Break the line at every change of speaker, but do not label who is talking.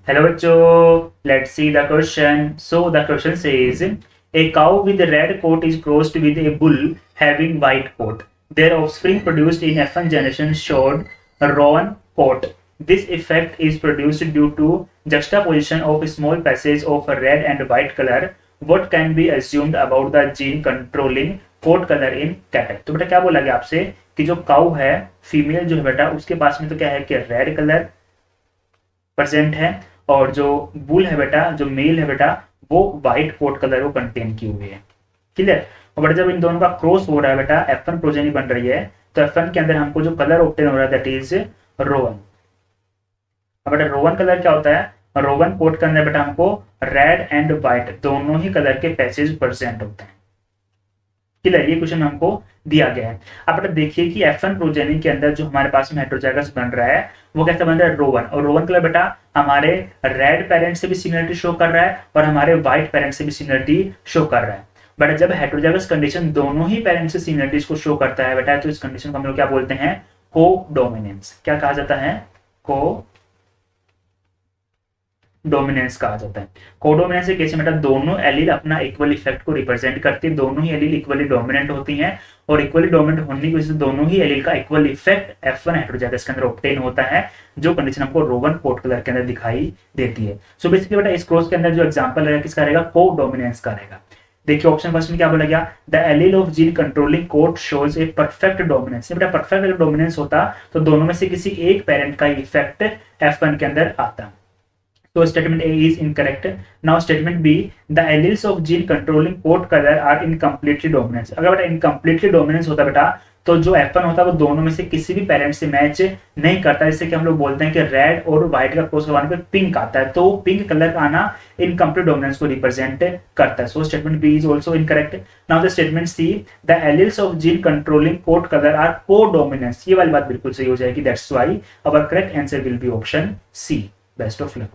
Hello bachcho, let's see the question. So the question says, a cow with a red coat is crossed with a bull having white coat. Their offspring produced in F1 generation showed a roan coat. This effect is produced due to juxtaposition of a small passage of a red and white color. What can be assumed about the gene controlling coat color in cattle? तो बेटा क्या बोला गया आपसे कि जो cow है, female जो है बेटा, उसके पास में तो क्या है कि रेड कलर प्रेजेंट है और जो बुल है बेटा, जो मेल है बेटा, वो व्हाइट कोट कलर को कंटेन की हुई है। क्लियर। और बेटा जब इन दोनों का क्रॉस हो रहा है बेटा, F1 प्रोजेनी बन रही है, तो F1 के अंदर हमको जो कलर ऑब्टेन हो रहा है दैट इज रोवन। अब बेटा रोवन कलर क्या होता है? रोवन कोट के अंदर बेटा हमको रेड एंड व्हाइट दोनों ही कलर के पैसेज प्रेजेंट होते हैं। क्लियर। ये क्वेश्चन हमको दिया गया है। अब बेटा देखिए कि F1 प्रोजेनी के अंदर जो हमारे पास में हेटेरोजाइगस बन रहा है वो कैसे बन रहा है? रोवन। और रोवन कलर बेटा हमारे रेड पेरेंट से भी सिमिलरिटी शो कर रहा है और हमारे व्हाइट पेरेंट से भी सिमिलरिटी शो कर रहा है। बट जब हेटेरोजाइगस कंडीशन दोनों ही पेरेंट से सिमिलरिटीज को शो करता है बेटा, तो इस कंडीशन को हम लोग क्या बोलते हैं? को-डोमिनेंस। क्या कहा जाता है? को-डोमिनेंस कहा जाता है। को-डोमिनेंस से कैसे बेटा दोनों एलील अपना इक्वल इफेक्ट को रिप्रेजेंट करती है, दोनों ही एलील इक्वली डोमिनेंट होती हैं और इक्वली डोमिनेंट होने की वजह से दोनों ही एलील का इक्वल इफेक्ट F1 हेटेरोजाइगस के अंदर ऑब्टेन होता है, जो कंडीशन हमको रोवन कोट कलर के अंदर दिखाई देती है। सो बेसिकली बेटा इस क्रॉस के अंदर जो एग्जांपल रहेगा किसका रहेगा? को-डोमिनेंस का रहेगा। देखिए ऑप्शन फर्स्ट में क्या बोला गया? The allele of gene controlling coat shows a perfect dominance. बेटा परफेक्ट अगर डोमिनेंस होता तो दोनों में से किसी एक पेरेंट का इफेक्ट F1 के अंदर आता। So statement A is incorrect. Now statement B, the alleles of gene controlling coat color are incompletely dominant. अगर बेटा incompletely dominance होता बेटा तो जो F1 होता है वो दोनों में से किसी भी पेरेंट से मैच नहीं करता, जिससे कि हम लोग बोलते हैं कि रेड और व्हाइट का क्रॉस करवाने पे पिंक आता है, तो पिंक कलर का आना इनकम्प्लीट डोमिनेंस को रिप्रेजेंट करता है। So statement B is also incorrect. Now the statement C, the alleles of gene controlling coat colour are codominance. ये वाली बात बिल्कुल सही हो जाएगी। That's why our correct answer will be option C. Best of luck.